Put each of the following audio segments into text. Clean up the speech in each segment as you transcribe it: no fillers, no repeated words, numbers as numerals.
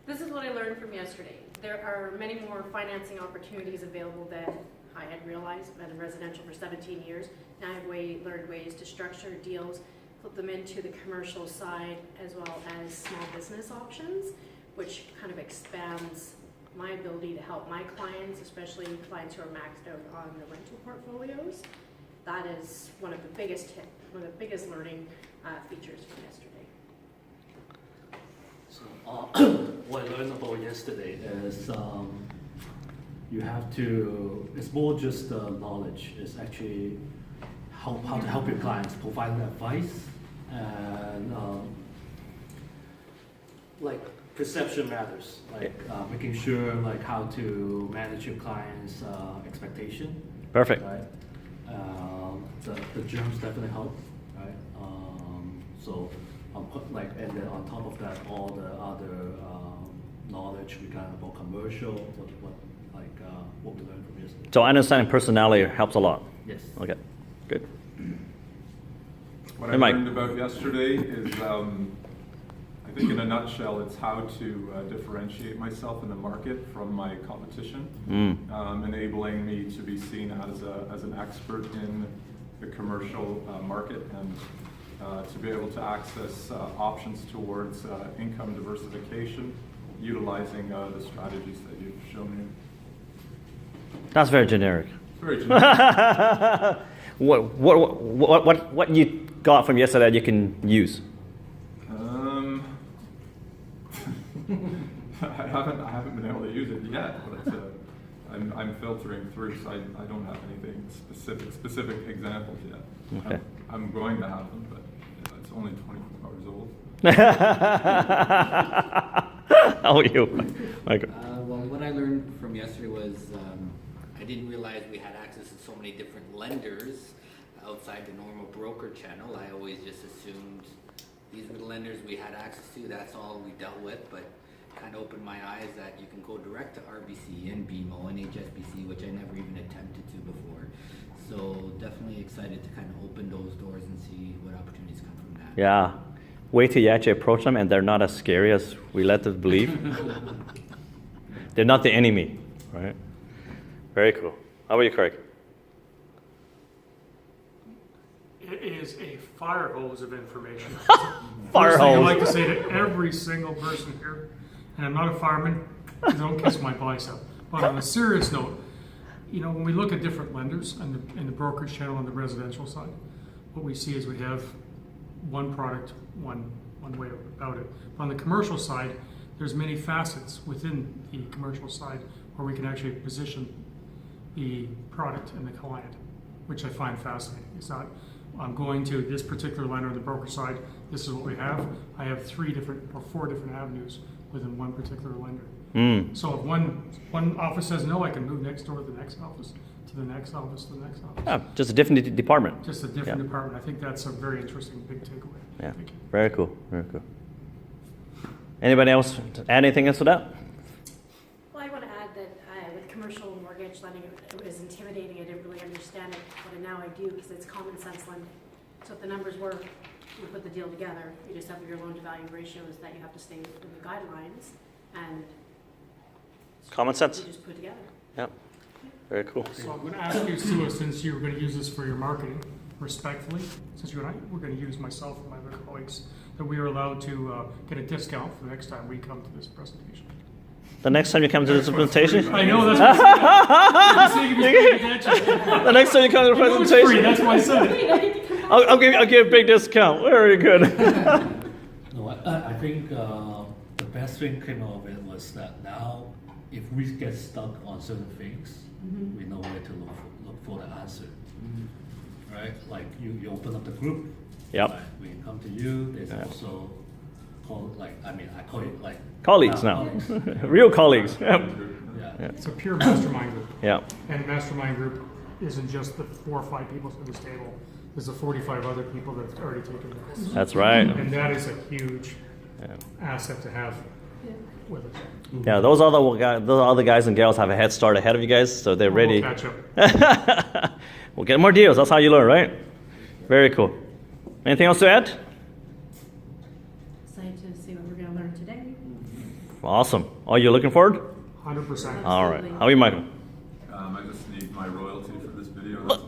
This is what I learned from yesterday. There are many more financing opportunities available than I had realized. I've been in residential for 17 years. Now I've learned ways to structure deals, flip them into the commercial side, as well as small business options, which kind of expands my ability to help my clients, especially clients who are maxed out on the rental portfolios. That is one of the biggest learning features from yesterday. So what I learned about yesterday is you have to, it's more just knowledge. It's actually how to help your clients, provide them advice, and like perception matters, like making sure like how to manage your clients' expectation. Perfect. Right? The germs definitely help, right? So and then on top of that, all the other knowledge we got about commercial, what we learned from yesterday. So understanding personality helps a lot. Yes. Okay, good. What Hey, I Mike. learned about yesterday is, I think in a nutshell, it's how to differentiate myself in the market from my competition, enabling me to be seen as an expert in the commercial market and to be able to access options towards income diversification, utilizing the strategies that you've shown me. That's very generic. It's very generic. What you got from yesterday that you can use? I haven't been able to use it yet, but I'm filtering through, so I don't have anything specific examples yet. Okay. I'm going to have them, but it's only 24 hours old. How are you, Michael? Well, what I learned from yesterday was I didn't realize we had access to so many different lenders outside the normal broker channel. I always just assumed these were the lenders we had access to, that's all we dealt with, but kind of opened my eyes that you can go direct to RBC and BMO and HSBC, which I never even attempted to before. So definitely excited to kind of open those doors and see what opportunities come from that. Yeah. Wait till you actually approach them and they're not as scary as we let them believe. They're not the enemy, right? Very cool. How about you, Craig? It is a fire hose of information. Fire First thing I hose. like to say to every single person here, and I'm not a fireman, so don't kiss my bicep. But on a serious note, you know, when we look at different lenders in the brokerage channel on the residential side, what we see is we have one product, one way about it. But on the commercial side, there's many facets within the commercial side where we can actually position the product and the client, which I find fascinating. It's not, I'm going to this particular lender on the broker side, this is what we have. I have 3 different or 4 different avenues within one particular lender. So if one office says no, I can move next door to the next office, to the next office, to the next office. Yeah, just a different department. Just a different department. I think that's a very interesting big takeaway. Yeah, Thank you. very cool, very cool. Anybody else add anything else to that? Well, I want to add that with commercial mortgage lending, it was intimidating. I didn't really understand it, but now I do because it's common sense lending. So if the numbers work, you put the deal together. You just have your loan to value ratios that you have to stay within the guidelines, and Common sense. you just put together. Yeah, very cool. So I'm going to ask you, Sue, since you were going to use this for your marketing, respectfully, since you and I, we're going to use myself and my other colleagues, that we are allowed to get a discount for the next time we come to this presentation. The next time you come to this presentation? I know, that's what I'm The next time you come to the It was free, presentation? that's why I said it. I'll give a big discount. Very good. No, I think the best thing came out of it was that now, if we get stuck on certain things, we know where to look for the answer. Right? Like you open up the group. Yep. Right? We can come to you. There's also I call it like Colleagues now. colleagues. Real colleagues. Yep. Yeah. It's a pure mastermind group. Yeah. And mastermind group isn't just the 4 or 5 people at this table. There's the 45 other people that have already taken the course. That's right. And that is a huge asset to have with us. Yeah, those other guys and girls have a head start ahead of you guys, so they're ready. We'll catch up. We'll get more deals. That's how you learn, right? Very cool. Anything else to add? Excited to see what we're going to learn today. Awesome. Oh, you looking forward? 100%. All right. Absolutely. How are you, Michael? I just need my royalty for this video. That's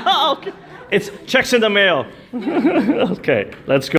all. Okay. It's checks in the mail. Okay, let's go.